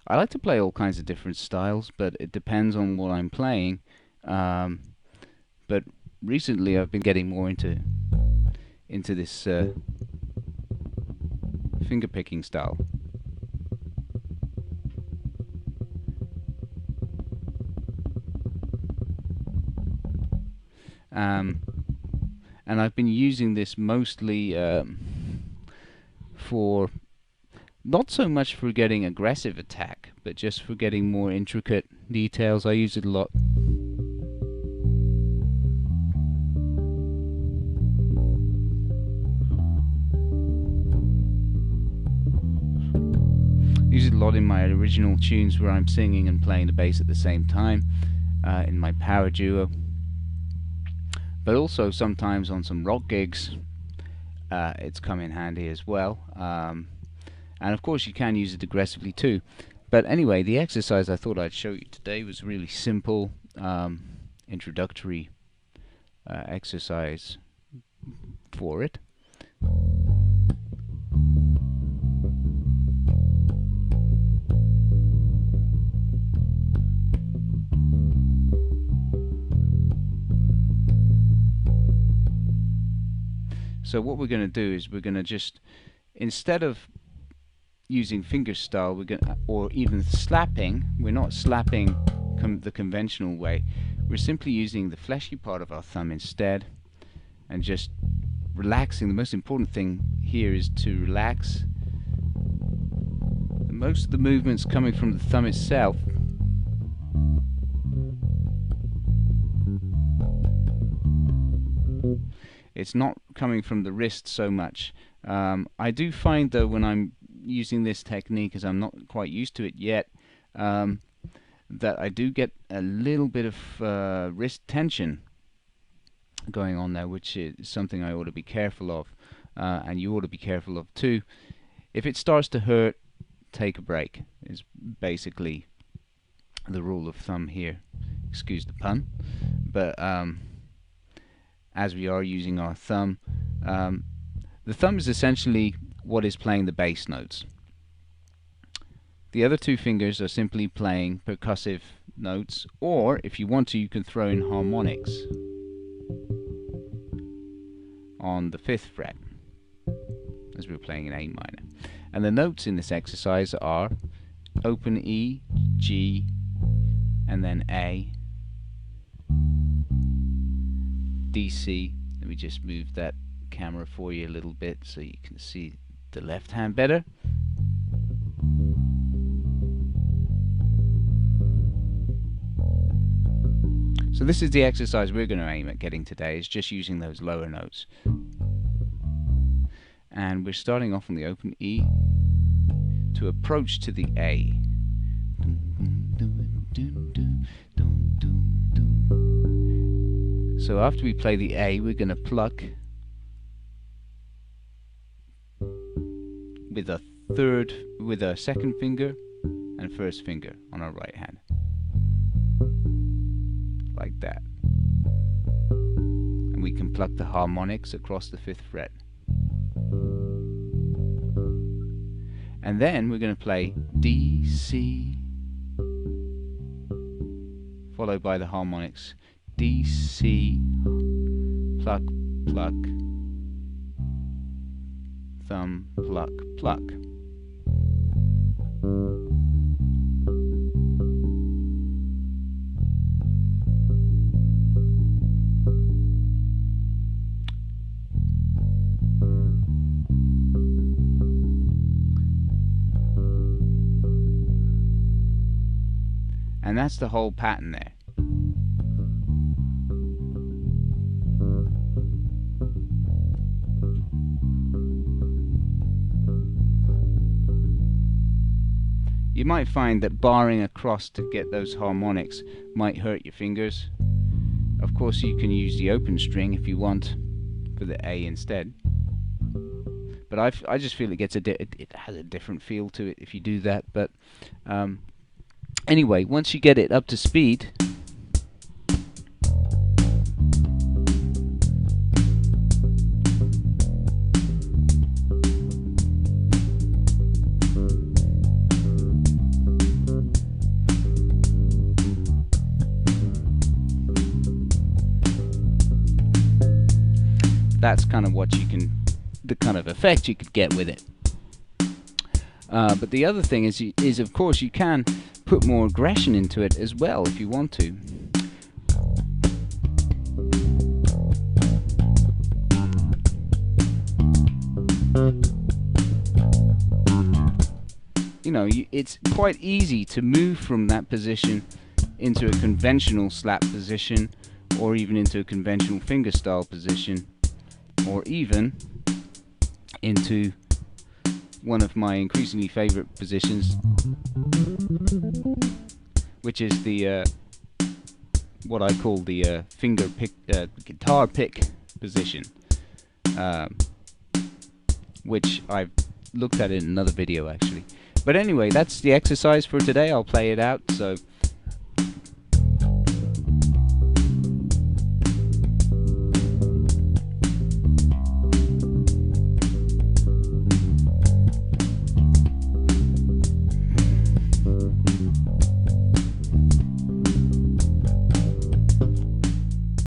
I like to play all kinds of different styles, but it depends on what I'm playing. Um, but recently, I've been getting more into this finger picking style. Um, and I've been using this mostly for not so much for getting aggressive attack, but just for getting more intricate details. I use it a lot. Use it a lot in my original tunes where I'm singing and playing the bass at the same time, in my power duo. But also sometimes on some rock gigs, it's come in handy as well. And of course you can use it aggressively too. But anyway, the exercise I thought I'd show you today was really simple, introductory exercise for it. So what we're going to do is we're going to just, instead of using fingerstyle, we're going or even slapping, we're not slapping the conventional way. We're simply using the fleshy part of our thumb instead, and just relaxing. The most important thing here is to relax. Most of the movements coming from the thumb itself. It's not coming from the wrist so much. I do find though when I'm using this technique, as I'm not quite used to it yet, that I do get a little bit of wrist tension going on there, which is something I ought to be careful of, and you ought to be careful of too. If it starts to hurt, take a break, is basically the rule of thumb here. Excuse the pun. But as we are using our thumb, the thumb is essentially what is playing the bass notes. The other two fingers are simply playing percussive notes, or if you want to, you can throw in harmonics on the 5th fret, as we're playing in A minor. And the notes in this exercise are open E, G, and then A, D, C. Let me just move that camera for you a little bit so you can see the left hand better. So this is the exercise we're going to aim at getting today, is just using those lower notes. And we're starting off on the open E to approach to the A. So after we play the A, we're going to pluck with a second finger and first finger on our right hand, like that. And we can pluck the harmonics across the 5th fret. And then we're going to play D, C, followed by the harmonics. D, C, pluck, pluck, thumb, pluck, pluck. And that's the whole pattern there. You might find that barring across to get those harmonics might hurt your fingers. Of course you can use the open string if you want for the A instead. But I just feel it has a different feel to it if you do that. But anyway, once you get it up to speed, that's kind of what you can, the kind of effect you could get with it. But the other thing is of course you can put more aggression into it as well if you want to. You know, it's quite easy to move from that position into a conventional slap position, or even into a conventional fingerstyle position, or even into one of my increasingly favorite positions, which is the what I call the finger pick, guitar pick position, which I've looked at in another video actually. But anyway, that's the exercise for today. I'll play it out. So